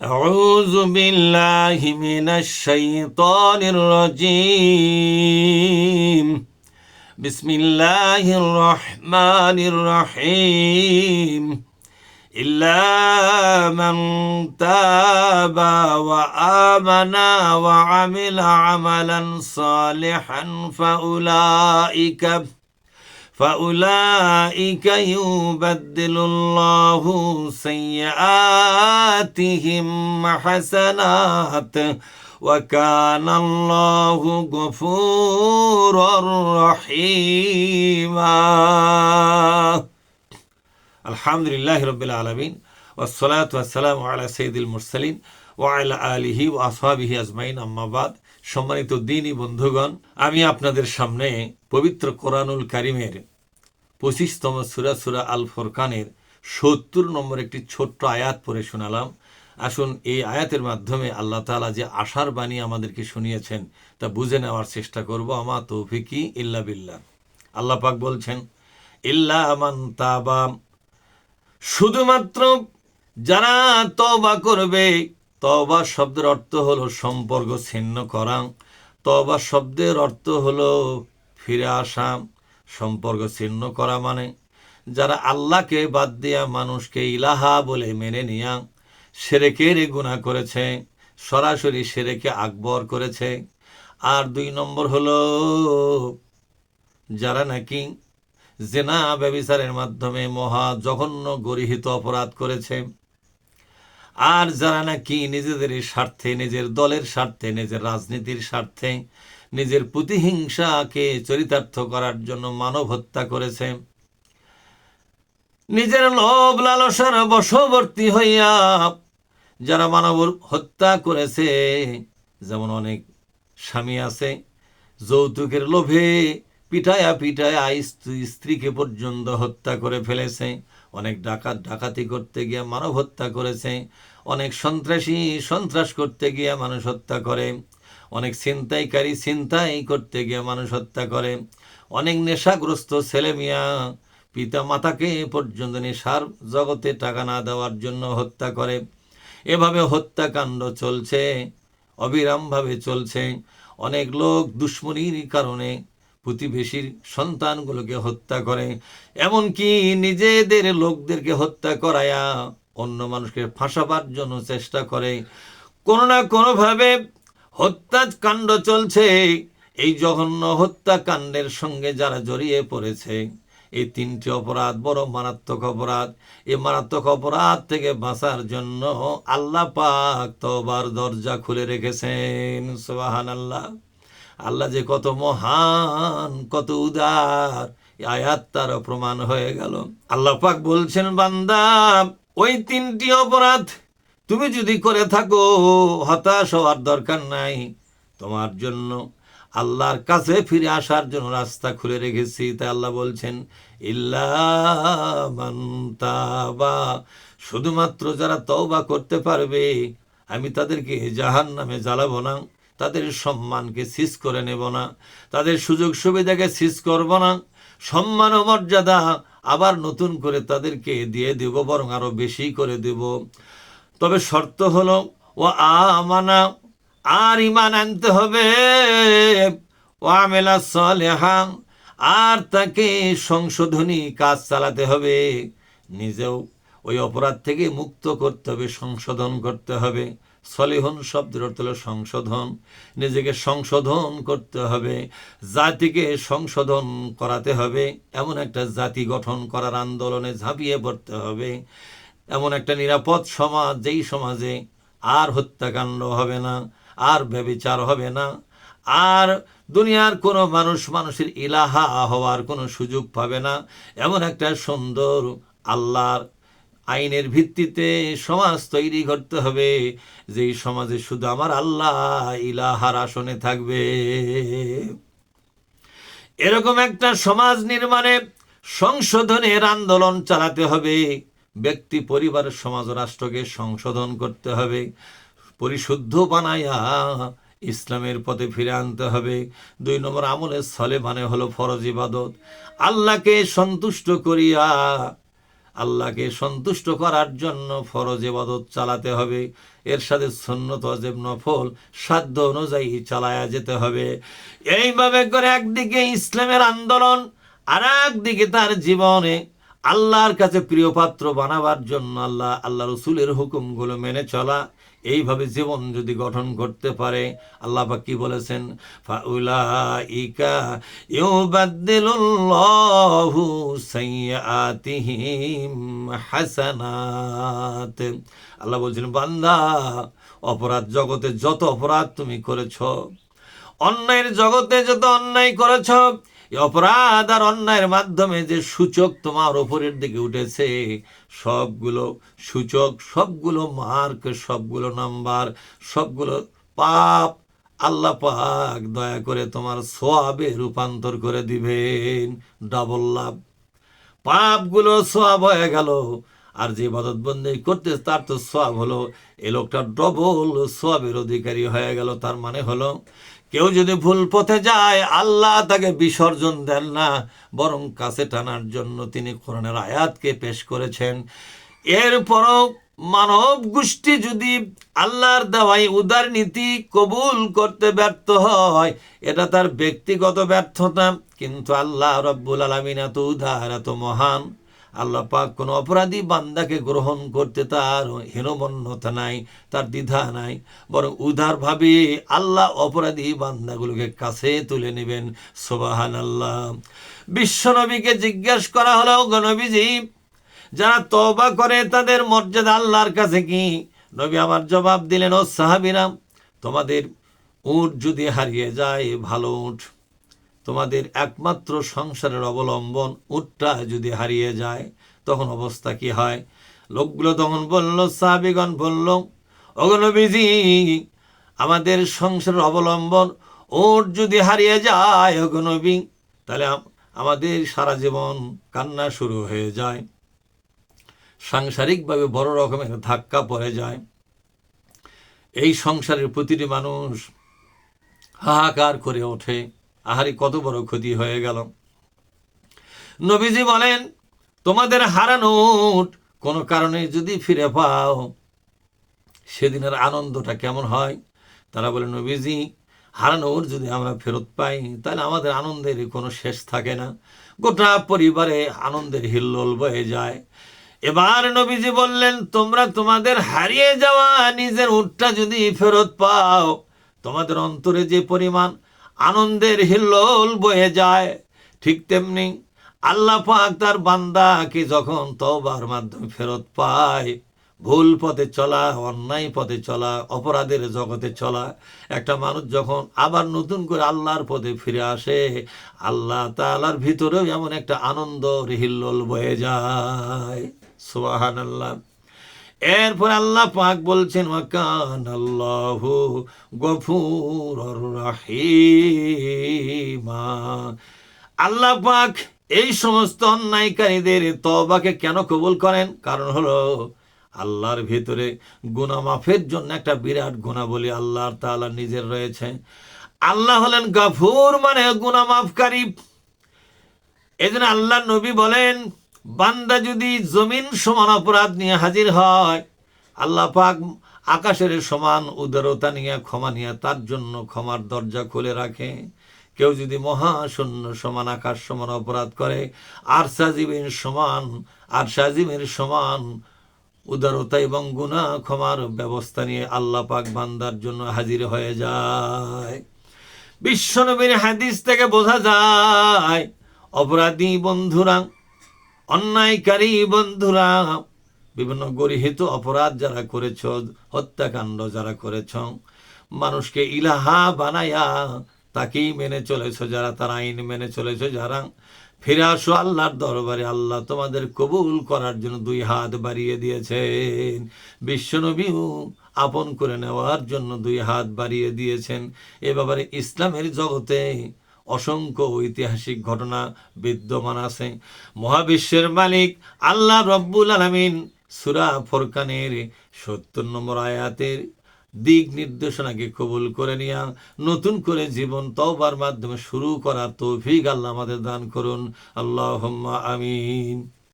أعوذ بالله من الشيطان الرجيم بسم الله الرحمن الرحيم إلا من تاب وآمن وعمل عملا صالحا فأولئك يبدل الله سيئاتهم حسنات وكان الله غفورا رحيما আলহামদুলিল্লাহ রাব্বিল আলামিন ওয়াসসালাতু ওয়াসসালামু আলা সাইয়্যিদিল মুরসালিন ওয়া আলা আলিহি ওয়া আসহাবিহি আজমাইন, আম্মা বাদ। সম্মানিত দ্বীনী বন্ধুগণ, আমি আপনাদের সামনে পবিত্র কোরআনুল কারীমের 25তম সূরা আল ফুরকানের 70 নম্বর একটি ছোট্ট আয়াত পড়ে শোনালাম। আসুন এই আয়াতের মাধ্যমে আল্লাহ তাআলা যে আশার বাণী আমাদেরকে শুনিয়েছেন তা বুঝে নেওয়ার চেষ্টা করব। আমা তৌফিকি ইল্লা বিল্লাহ। আল্লাহ পাক বলছেন, ইল্লা মান তাবা, শুধুমাত্র যারা তওবা করবে। তওবা শব্দের অর্থ হলো সম্পর্ক ছিন্ন করা। তওবা শব্দের অর্থ হলো ফিরে আসা, সম্পর্ক ছিন্ন করা। মানে যারা আল্লাহকে বাদ দিয়া মানুষকে ইলাহা বলে মেনে নিয়া শিরকের গুনাহ করেছে, সরাসরি শিরকে আকবর করেছে। আর 2 নম্বর হলো যারা নাকি জিনা ব্যভিচারের মাধ্যমে মহা জঘন্য গর্হিত অপরাধ করেছে। আর যারা নাকি নিজেদের স্বার্থে, নিজের দলের স্বার্থে, নিজের রাজনীতির স্বার্থে, নিজের প্রতিহিংসাকে চরিতার্থ করার জন্য মানব হত্যা করেছে, নিজের লোভ লালসার বশবর্তী হইয়া যারা মানব হত্যা করেছে। যেমন অনেক স্বামী আছে যৌতুকের লোভে পিটায়া স্ত্রীকে পর্যন্ত হত্যা করে ফেলেছে। অনেক ডাকাতি করতে গিয়ে মানব হত্যা করেছে। অনেক সন্ত্রাস করতে গিয়ে মানুষ হত্যা করে। অনেক ছিনতাই করতে গিয়ে মানুষ হত্যা করে। অনেক নেশাগ্রস্ত ছেলে মিয়া পিতা মাতাকে পর্যন্ত নেশার জগতে টাকা না দেওয়ার জন্য হত্যা করে। এভাবে হত্যাকাণ্ড চলছে, অবিরামভাবে চলছে। অনেক লোক দুশ্মনীর কারণে প্রতিবেশীর সন্তানগুলোকে হত্যা করে, এমনকি নিজেদের লোকদেরকে হত্যা করায়া অন্য মানুষকে ফাঁসাবার জন্য চেষ্টা করে। কোনো না কোনোভাবে হত্যাকাণ্ড চলছে। এই জঘন্য হত্যাকাণ্ডের সঙ্গে যারা জড়িয়ে পড়েছে, এই 3টি অপরাধ বড় মারাত্মক অপরাধ। এই মারাত্মক অপরাধ থেকে বাঁচার জন্য আল্লাহ পাক তওবার দরজা খুলে রেখেছেন। সুবহানাল্লাহ। আল্লাহ যে কত মহান, কত উদার, আয়াত তার প্রমাণ হয়ে গেল। আল্লাহ পাক বলছেন, বান্দা, ওই 3টি অপরাধ তুমি যদি করে থাকো, হতাশ হওয়ার দরকার নাই। তোমার জন্য আল্লাহর কাছে ফিরে আসার জন্য রাস্তা খুলে রেখেছি। তাই আল্লাহ বলছেন, ইল্লা মান তাবা, শুধুমাত্র যারা তওবা করতে পারবে, আমি তাদেরকে জাহান্নামে জ্বালাবো না, তাদের সম্মানকে সিজ করে নেব না, তাদের সুযোগ সুবিধাকে সিজ করব না, সম্মান ও মর্যাদা আবার নতুন করে তাদেরকে দিয়ে দেব, বরং আরো বেশি করে দেব। তবে শর্ত হলো ও আমানা, আর ঈমান আনতে হবে, ও আমেলা সালেহা, আর তাকে সংশোধনী কাজ চালাতে হবে। নিজেও ওই অপরাধ থেকে মুক্ত করতে হবে, সংশোধন করতে হবে। সলিহন শব্দের অর্থ হলো সংশোধন। নিজেকে সংশোধন করতে হবে, জাতিকে সংশোধন করাতে হবে। এমন একটা জাতি গঠন করার আন্দোলনে ঝাঁপিয়ে পড়তে হবে। এমন একটা নিরাপদ সমাজ, যেই সমাজে আর হত্যাকাণ্ড হবে না, আর ব্যভিচার হবে না, আর দুনিয়ার কোনো মানুষের ইলাহা হওয়ার কোনো সুযোগ পাবে না। এমন একটা সুন্দর আল্লাহর আইনের ভিত্তিতে সমাজ তৈরি করতে হবে, যেই সমাজে শুধু আমার আল্লাহ ইলাহার আসনে থাকবে। এরকম একটা সমাজ নির্মাণে সংশোধনের আন্দোলন চালাতে হবে। ব্যক্তি, পরিবার, সমাজ, রাষ্ট্রকে সংশোধন করতে হবে, পরিশুদ্ধ বানায়া ইসলামের পথে ফিরে আনতে হবে। 2 নম্বর আমলে সলে মানে হলো ফরজ ইবাদত। আল্লাহকে সন্তুষ্ট করিয়া আল্লাহকে সন্তুষ্ট করার জন্য ফরজ ইবাদত চালাতে হবে, এর সাথে সুন্নত ওয়াজিব নফল সাধ্য অনুযায়ী চালায়া যেতে হবে। এইভাবে করে একদিকে ইসলামের আন্দোলন, আর একদিকে তার জীবনে আল্লাহর কাছে প্রিয় পাত্র বানাবার জন্য আল্লাহ রসুলের হুকুমগুলো মেনে চলা, এইভাবে জীবন যদি গঠন করতে পারে, আল্লাহ পাক কি বলেছেন, ফাউলাইকা ইউবাদদিলুল্লাহু সাইয়্যাতিহিম হাসানাত। আল্লাহ বলছেন, বান্দা, অপরাধ জগতে যত অপরাধ তুমি করেছ, অন্যায়ের জগতে যত অন্যায় করেছ, এই অপরাধ আর অন্যায়ের মাধ্যমে যে সূচক তোমার ওপরের দিকে উঠেছে, সবগুলো সূচক, সবগুলো মার্ক, সবগুলো নাম্বার, সবগুলো পাপ আল্লাহ পাক দয়া করে তোমার সোয়াবে রূপান্তর করে দিবেন। ডাবল লাভ, পাপগুলো সোয়াব হয়ে গেল, আর যে ইবাদত বন্দেগী করতে তার তো সোয়াব হলো, এ লোকটা ডবল সোয়াবের অধিকারী হয়ে গেল। তার মানে হলো, কেউ যদি ভুল পথে যায়, আল্লাহ তাকে বিসর্জন দেন না, বরং কাছে টানার জন্য তিনি কোরআনের আয়াতকে পেশ করেছেন। এরপরও মানব গোষ্ঠী যদি আল্লাহর দেওয়াই উদার নীতি কবুল করতে ব্যর্থ হয়, এটা তার ব্যক্তিগত ব্যর্থতা, কিন্তু আল্লাহ রাব্বুল আলামিন এত উদার, এত মহান, আল্লাহ পাক কোনো অপরাধী বান্দাকে গ্রহণ করতে তার হীনমন্যতা নাই, তার দ্বিধা নাই, বরং উদারভাবে আল্লাহ অপরাধী বান্দাগুলোকে কাছে তুলে নেবেন। সুবহানাল্লাহ। বিশ্বনবীকে জিজ্ঞেস করা হলো, গো নবীজি, যারা তওবা করে তাদের মর্যাদা আল্লাহর কাছে কি? নবী আমার জবাব দিলেন, ও সাহাবীরা, তোমাদের উট যদি হারিয়ে যায়, ভালো উট, তোমাদের একমাত্র সংসারের অবলম্বন উটটা যদি হারিয়ে যায়, তখন অবস্থা কি হয়? লোকগুলো তখন বলল, সাহাবীগণ বলল, ওগো নবীজি, আমাদের সংসারের অবলম্বন উট যদি হারিয়ে যায়, ওগো নবী, তাহলে আমাদের সারা জীবন কান্না শুরু হয়ে যায়, সাংসারিকভাবে বড় রকমের ধাক্কা পড়ে যায়, এই সংসারের প্রতিটি মানুষ হাহাকার করে ওঠে, আহারে কত বড় ক্ষতি হয়ে গেল। নবীজি বলেন, তোমাদের হারানো উট কোনো কারণে যদি ফিরে পাও, সেদিনের আনন্দটা কেমন হয়? তারা বলে, নবীজি, হারানো উট যদি আমরা ফেরত পাই, তাহলে আমাদের আনন্দের কোনো শেষ থাকে না, গোটা পরিবারে আনন্দের হিল্লোল বয়ে যায়। এবার নবীজি বললেন, তোমরা তোমাদের হারিয়ে যাওয়া নিজের উটটা যদি ফেরত পাও, তোমাদের অন্তরে যে পরিমাণ আনন্দের হিল্লোল বয়ে যায়, ঠিক তেমনি আল্লাহ পাক তার বান্দাকে যখন তওবার মাধ্যমে ফেরত পায়, ভুল পথে চলা, অন্যায় পথে চলা, অপরাধের জগতে চলা একটা মানুষ যখন আবার নতুন করে আল্লাহর পথে ফিরে আসে, আল্লাহ তাআলার ভিতরেও এমন একটা আনন্দ হিল্লোল বয়ে যায়। সুবহানাল্লাহ। এরপর আল্লাহ পাক বলছেন, ওয়াকানাল্লাহু গফুরুর রহিমা। আল্লাহ পাক এই সমস্ত অন্যায়কারীদের তওবাকে কেন কবুল করেন? কারণ হলো, আল্লাহর ভিতরে গুনাহ মাফের জন্য একটা বিরাট গুণাবলী আল্লাহ তাআলা নিজের রয়েছে। আল্লাহ হলেন গাফুর, মানে গুনাহ মাফকারী। এজন্য আল্লাহ নবী বলেন, বান্দা যদি জমিন সমান অপরাধ নিয়ে হাজির হয়, আল্লাহ পাক আকাশের সমান উদারতা নিয়ে, ক্ষমা নিয়ে তার জন্য ক্ষমার দরজা খুলে রাখে। কেউ যদি মহাশূন্য সমান, আকাশ সমান অপরাধ করে, আরশাজিমের সমান উদারতা এবং গুনাহ ক্ষমার ব্যবস্থা নিয়ে আল্লাহ পাক বান্দার জন্য হাজির হয়ে যায়। বিশ্বনবীর হাদিস থেকে বোঝা যায়, অপরাধী বন্ধুরা, অন্যায়কারী বন্ধুরা, বিভিন্ন গরিহিত অপরাধ যারা করেছ, হত্যাকাণ্ড যারা করেছ, মানুষকে ইলাহা বানায়া তাকেই মেনে চলেছ যারা, তার আইন মেনে চলেছ যারা, ফিরে আসো আল্লাহর দরবারে। আল্লাহ তোমাদের কবুল করার জন্য 2 হাত বাড়িয়ে দিয়েছেন। বিশ্বনবীও আপন করে নেওয়ার জন্য 2 হাত বাড়িয়ে দিয়েছেন। এ ব্যাপারে ইসলামের জগতে অসংখ্য ঐতিহাসিক ঘটনা বিদ্যমান আছে। মহাবিশ্বের মালিক আল্লাহ রব্বুল আলামিন সূরা ফুরকানের 70 নম্বর আয়াতের দিক নির্দেশনাকে কবুল করে নিয়া নতুন করে জীবন তওবার মাধ্যমে শুরু করার তৌফিক আল্লাহ আমাদের দান করুন। আল্লাহুম্মা আমিন।